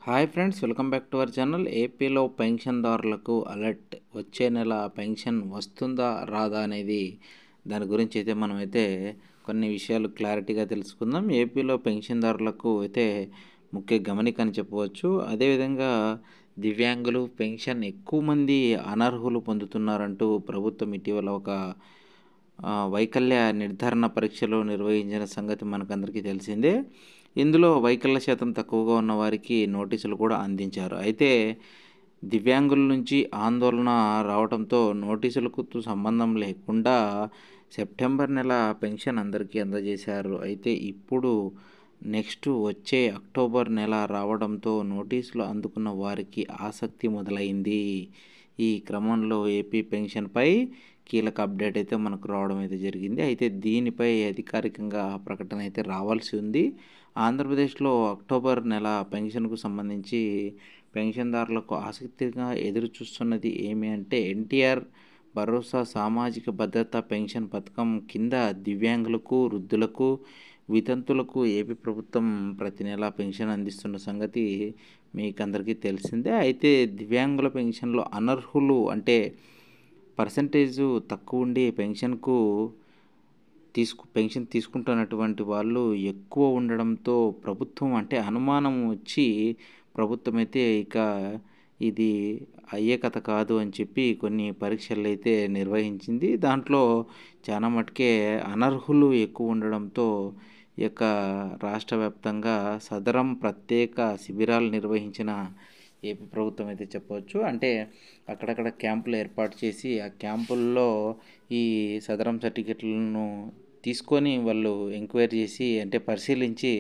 Hi friends, welcome back to our channel. ఏపీలో పెన్షన్దారులకు alert. వచ్చే నెల పెన్షన్ వస్తుందా రాదా అనేది దాని గురించి అయితే మనమైతే కొన్ని విషయాలు క్లారిటీగా తెలుసుకుందాం. ఏపీలో పెన్షన్దారులకు అయితే ముఖ్య గమనిక అని చెప్పవచ్చు. అదేవిధంగా దివ్యాంగులు పెన్షన్ ఎక్కువ మంది అనర్హులు పొందుతున్నారంటూ ప్రభుత్వం ఇటీవల ఒక వైకల్య నిర్ధారణ పరీక్షలు నిర్వహించిన సంగతి మనకందరికీ తెలిసిందే. ఇందులో వైకల్య శాతం తక్కువగా ఉన్న వారికి నోటీసులు కూడా అందించారు. అయితే దివ్యాంగుల నుంచి ఆందోళన రావడంతో నోటీసులకు సంబంధం లేకుండా సెప్టెంబర్ నెల పెన్షన్ అందరికీ అందజేశారు. అయితే ఇప్పుడు నెక్స్ట్ వచ్చే అక్టోబర్ నెల రావడంతో నోటీసులు అందుకున్న వారికి ఆసక్తి మొదలైంది. ఈ క్రమంలో ఏపీ పెన్షన్పై కీలక అప్డేట్ అయితే మనకు రావడం అయితే జరిగింది. అయితే దీనిపై అధికారికంగా ప్రకటన అయితే రావాల్సి ఉంది. ఆంధ్రప్రదేశ్లో అక్టోబర్ నెల పెన్షన్కు సంబంధించి పెన్షన్దారులకు ఆసక్తిగా ఎదురు చూస్తున్నది ఏమి అంటే, ఎన్టీఆర్ భరోసా సామాజిక భద్రత పెన్షన్ పథకం కింద దివ్యాంగులకు, వృద్ధులకు, వితంతులకు ఏపీ ప్రభుత్వం ప్రతి నెల పెన్షన్ అందిస్తున్న సంగతి మీకందరికీ తెలిసిందే. అయితే దివ్యాంగుల పెన్షన్లో అనర్హులు అంటే పర్సంటేజు తక్కువ ఉండి పెన్షన్ తీసుకుంటున్నటువంటి వాళ్ళు ఎక్కువ ఉండడంతో ప్రభుత్వం అంటే అనుమానం వచ్చి ప్రభుత్వం అయితే ఇక ఇది అయ్యే కథ కాదు అని చెప్పి కొన్ని పరీక్షలు అయితే నిర్వహించింది. దాంట్లో చాలా మటుకే అనర్హులు ఎక్కువ ఉండడంతో ఈ యొక్క రాష్ట్ర వ్యాప్తంగా సదరం ప్రత్యేక శిబిరాలు నిర్వహించిన ఏపీ ప్రభుత్వం అయితే చెప్పవచ్చు. అంటే అక్కడక్కడ క్యాంపులు ఏర్పాటు చేసి ఆ క్యాంపుల్లో ఈ సదరం సర్టిఫికెట్లను తీసుకొని వాళ్ళు ఎంక్వైరీ చేసి అంటే పరిశీలించి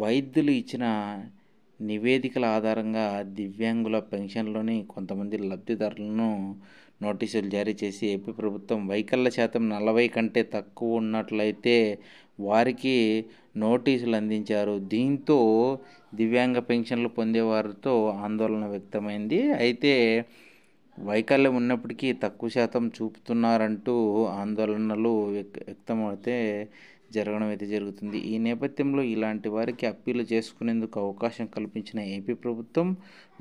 వైద్యులు ఇచ్చిన నివేదికల ఆధారంగా దివ్యాంగుల పెన్షన్లోని కొంతమంది లబ్ధిదారులను నోటీసులు జారీ చేసి ఏపీ ప్రభుత్వం వైకల్య శాతం 40 కంటే తక్కువ ఉన్నట్లయితే వారికి నోటీసులు అందించారు. దీంతో దివ్యాంగ పెన్షన్లు పొందేవారితో ఆందోళన వ్యక్తమైంది. అయితే వైకల్యం ఉన్నప్పటికీ తక్కువ శాతం చూపుతున్నారంటూ ఆందోళనలు వ్యక్తమైతే జరగడం అయితే జరుగుతుంది. ఈ నేపథ్యంలో ఇలాంటి వారికి అప్పీలు చేసుకునేందుకు అవకాశం కల్పించిన ఏపీ ప్రభుత్వం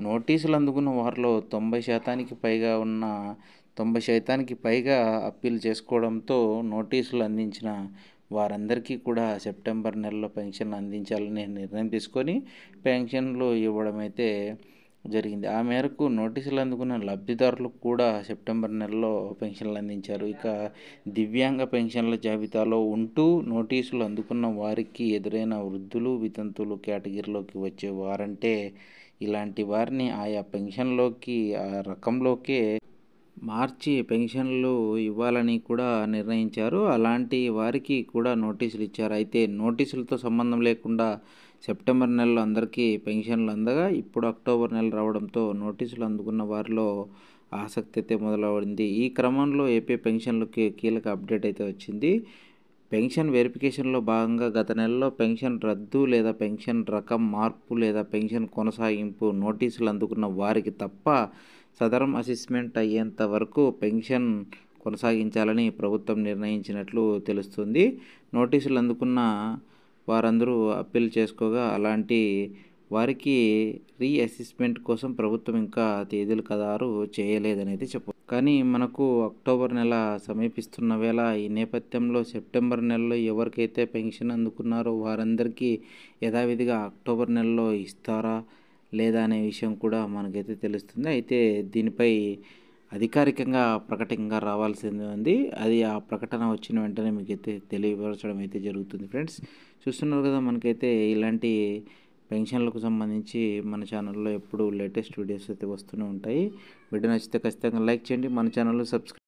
నోటీసులు అందుకున్న వారిలో 90% పైగా అప్పీలు చేసుకోవడంతో నోటీసులు అందించిన వారందరికీ కూడా సెప్టెంబర్ నెలలో పెన్షన్లు అందించాలని నిర్ణయం తీసుకొని పెన్షన్లు ఇవ్వడం అయితే జరిగింది. ఆ మేరకు నోటీసులు అందుకున్న లబ్ధిదారులకు కూడా సెప్టెంబర్ నెలలో పెన్షన్లు అందించారు. ఇక దివ్యాంగ పెన్షన్ల జాబితాలో ఉంటూ నోటీసులు అందుకున్న వారికి ఎదురైన వృద్ధులు, వితంతువులు కేటగిరీలోకి వచ్చే వారంటే ఇలాంటి వారిని ఆయా పెన్షన్లోకి ఆ రకంలోకే మార్చి పెన్షన్లు ఇవ్వాలని కూడా నిర్ణయించారు. అలాంటి వారికి కూడా నోటీసులు ఇచ్చారు. అయితే నోటీసులతో సంబంధం లేకుండా సెప్టెంబర్ నెలలో అందరికీ పెన్షన్లు అందగా ఇప్పుడు అక్టోబర్ నెల రావడంతో నోటీసులు అందుకున్న వారిలో ఆసక్తి అయితే మొదలైంది. ఈ క్రమంలో ఏపీ పెన్షన్లకి కీలక అప్డేట్ అయితే వచ్చింది. పెన్షన్ వెరిఫికేషన్లో భాగంగా గత నెలలో పెన్షన్ రద్దు లేదా పెన్షన్ రకం మార్పు లేదా పెన్షన్ కొనసాగింపు నోటీసులు అందుకున్న వారికి తప్ప సదరం అసెస్మెంట్ అయ్యేంత వరకు పెన్షన్ కొనసాగించాలని ప్రభుత్వం నిర్ణయించినట్లు తెలుస్తుంది. నోటీసులు అందుకున్న వారందరూ అప్పీల్ చేసుకోగా అలాంటి వారికి రీఅసెస్మెంట్ కోసం ప్రభుత్వం ఇంకా తేదీలు ఖరారు చేయలేదనేది కానీ మనకు అక్టోబర్ నెల సమీపిస్తున్న వేళ ఈ నేపథ్యంలో సెప్టెంబర్ నెలలో ఎవరికైతే పెన్షన్ అందుకున్నారో వారందరికీ యథావిధిగా అక్టోబర్ నెలలో ఇస్తారా లేదా అనే విషయం కూడా మనకైతే తెలుస్తుంది. అయితే దీనిపై అధికారికంగా ప్రకటనగా రావాల్సింది ఉంది. అది ఆ ప్రకటన వచ్చిన వెంటనే మీకైతే తెలియపరచడం అయితే జరుగుతుంది. ఫ్రెండ్స్, చూస్తున్నారు కదా, మనకైతే ఇలాంటి పెన్షన్లకు సంబంధించి మన ఛానల్లో ఎప్పుడు లేటెస్ట్ వీడియోస్ అయితే వస్తూనే ఉంటాయి. వీడియో నచ్చితే ఖచ్చితంగా లైక్ చేయండి, మన ఛానల్లో సబ్స్క్రైబ్